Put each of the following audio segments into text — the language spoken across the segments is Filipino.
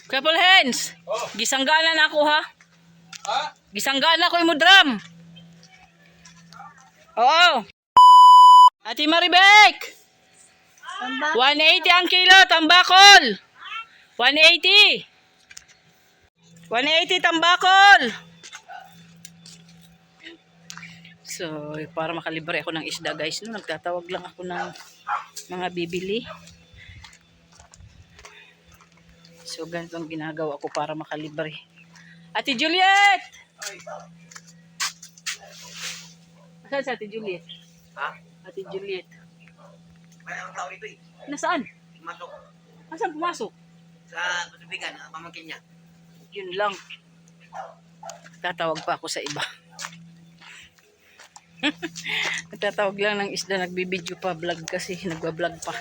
Couple hands. Oh. Gisangganan ako ha. Ha? Gisangganan ako yung drum. Oo. Ate Maribek. 180 ang kilo, tambakol. 180. 180 tambakol. So, para makalibre ako ng isda guys, no, nagtatawag lang ako ng mga bibili. So, ganito ang ginagawa ko para makalibre. Ate Juliet! Saan si Ate Juliet? Ha? Ate Juliet. May ang tao rito eh. Nasaan? Masok Nasaan pumasok? sa patubigan, ang pamangkin niya. Yun lang. Tatawag pa ako sa iba. Nagtatawag lang ng isda, nagbibideo pa, vlog kasi, nagbablog pa.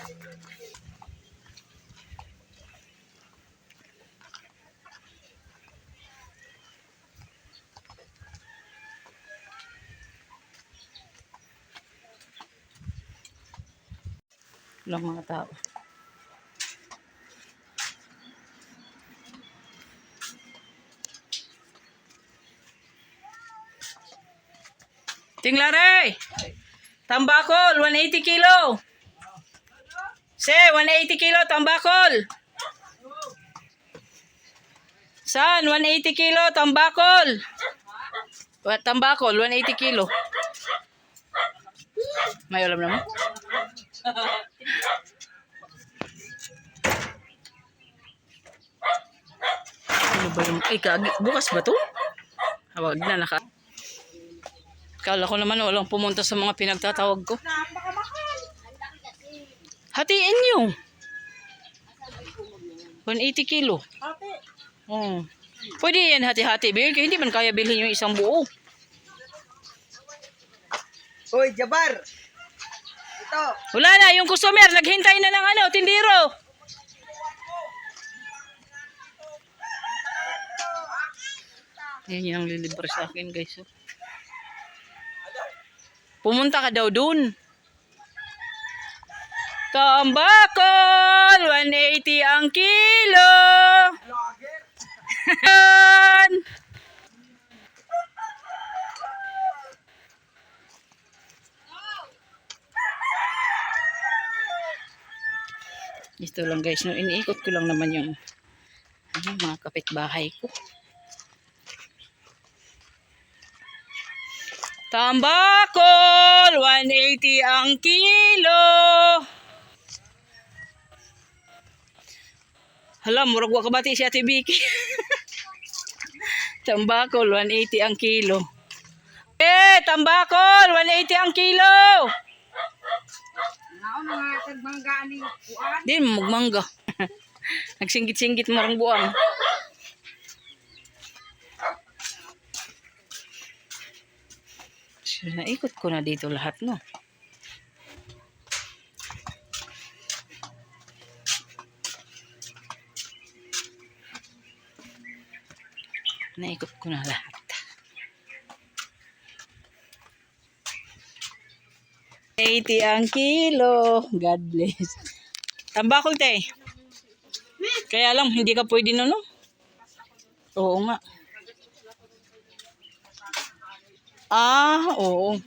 Walang mga tao. Tinglare! Tambakol, 180 kilo. Se, 180 kilo, tambakol. San, 180 kilo, tambakol. Tambakol, 180 kilo. May alam naman. Ano ba yung... Ay, bukas ba to? Hawag na, naka... Kala ko naman walang pumunta sa mga pinagtatawag ko. Hatiin nyo. 180 kilo. Oh. Pwede yan hati-hati. Hindi man kaya bilhin yung isang buo. Hoy, Jabar! Ito! Wala na, yung customer, naghintay na ng ano, tindiro. Yan yung lilibre sa akin, guys. Oh. Pumunta ka daw dun. Tambakol, 180 ang kilo. Ito lang guys, no, iniikot ko lang naman yung mga kapitbahay ko. Tambakol, 180 ang kilo. Hala, murag wa kabati si Ate Vicky. Tambakol, 180 ang kilo. Tambakol, 180 ang kilo. Di mo magmangga. Nagsinggit-singgit mo ang buwan. So, naikot ko na dito lahat, no? Naikot ko na lahat. $80 ang kilo. God bless. Tambakol, te. Kaya lang, hindi ka pwede no? Oo nga. Ah, oo.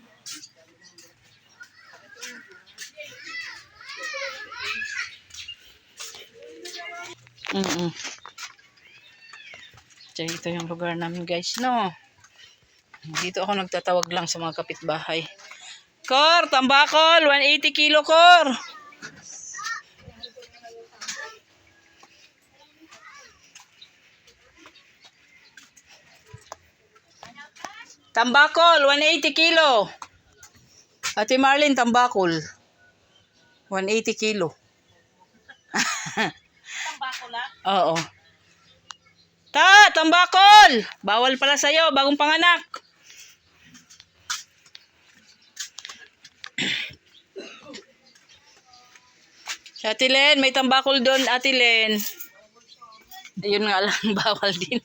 So, ito yung lugar namin guys, no? Dito ako nagtatawag lang sa mga kapitbahay. Kor, tambakol, 180 kilo, Kor. Tambakol, 180 kilo. Ate Marlene, tambakol. 180 kilo. Tambakol ha? Oo. Tambakol! Bawal pala sa'yo, bagong panganak. Ate Len, may tambakol doon, Ate Len. Ayun nga lang, bawal din.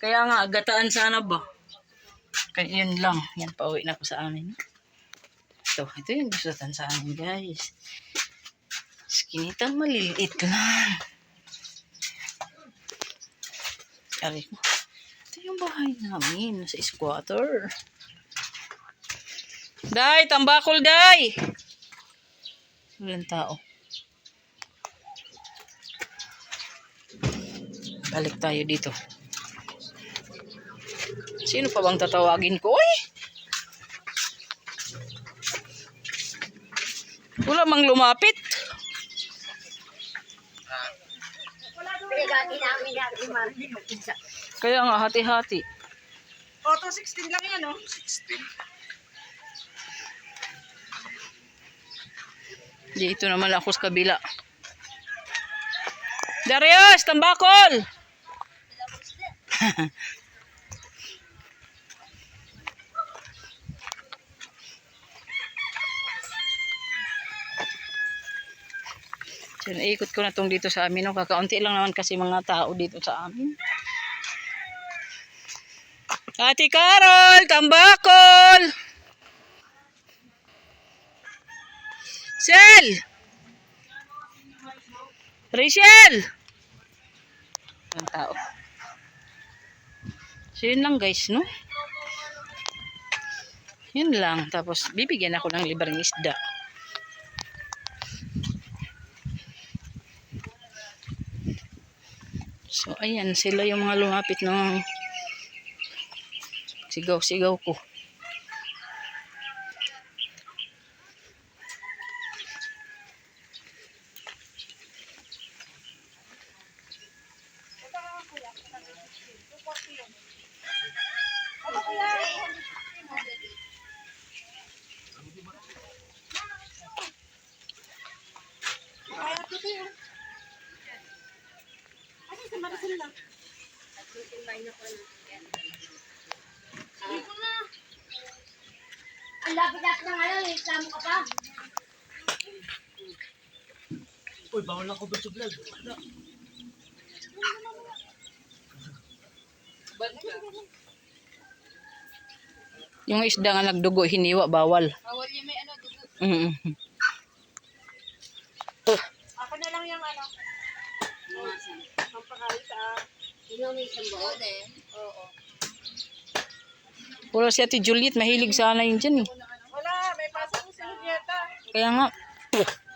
Kaya nga, gataan sana ba? Kaya yun lang. Yan, pauwi na ako sa amin. Ito yung gustutan sa amin, guys. Skinitang maliliit lang. Aray ko. Ito yung bahay namin sa squatter. Day, tambakol, day! Walang tao. Balik tayo dito. Sino pa bang tatawagin ko? Uy! Wala mang lumapit. Kaya nga, hati-hati. Auto 16 lang yan, oh. 16? Dito naman ako sa kabila. Darius, tambakol! So, naikot ko na tong dito sa amin. No? Kakaunti lang naman kasi mga tao dito sa amin. Ate Carol, tambakol! Sel! Rachel! Ang tao. So, yun lang guys, no? Yun lang. Tapos, bibigyan ako ng libreng isda. So, ayan. Sila yung mga lumapit ng sigaw-sigaw ko. Ang lapit-lapit ng ano, reklamo ka pa. Uy, bawal lang ko ba sa vlog? Wala. Yung isda nga nagdugo, hiniwa, bawal. Bawal yung may ano, dugo. Ako na lang yung ano. Ang pakain sa... Yung may isang buo. Oo. Puro si Ate Juliet, mahilig sana yun dyan eh. Wala, may pasok sa Julieta. Kaya nga,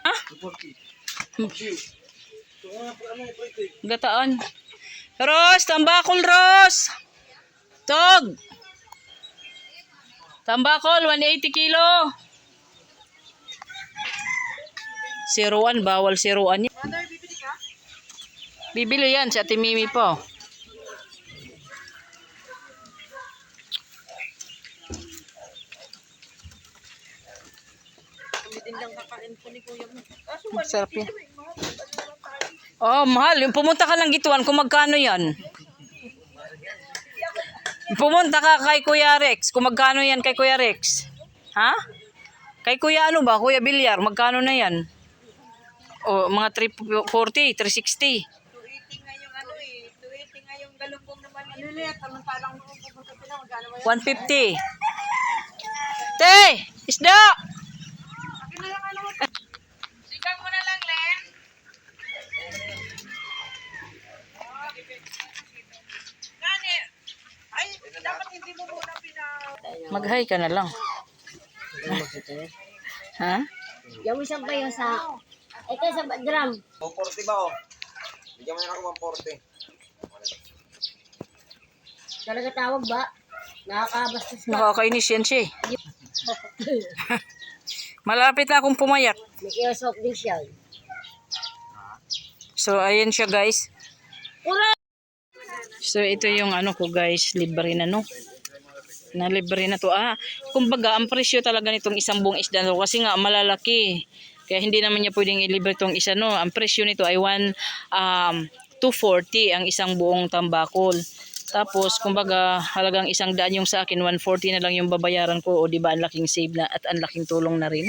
ah? Gataan. Ros, tambakol, Ros! Tog! Tambakol, 180 kilo. 01, bawal 01 yan. Mother, bibili ka? Bibili yan, si Ate Mimi po. Kami din lang kakain ko ni Kuya mo. Kaso Sarap yan. Oh, mahal. Yung pumunta ka ng Gituan, kung magkano yan? Pumunta ka kay Kuya Rex, kung magkano yan kay Kuya Rex? Ha? Kay Kuya ano ba? Kuya Bilyar, magkano na yan? O, mga 340, 360. 280 nga yung ano eh. 280 nga yung galunggong naman. Ano lihat? Samantalang nung pupunta sila, magkano ba yan? 150. Te! Isda! Akin na lang ano. Sigang mo na lang, Len. Gani. Ay, dapat hindi mo muna Mag-hi ka na lang. Ha? Yung isang pa yung sa... Ito sa drum. 140 ba oh? Bigyan mo na ako 140. Talaga tawag ba? Nakakabastos ka. Nakakainis yan siya eh. Malapit na akong pumayat. May kiyosok din siya. So, ayan siya guys. Ura! So, ito yung ano ko guys. Libre na no. Na libre na to. Kumbaga, ang presyo talaga nitong isang buong isda no, kasi nga malalaki. Kaya hindi naman niya pwedeng ilibre tong isa no. Ang presyo nito ay 240 ang isang buong tambakol. Tapos, kumbaga, halagang 100 yung sa akin, 140 na lang yung babayaran ko. O diba, ang laking save na at ang laking tulong na rin.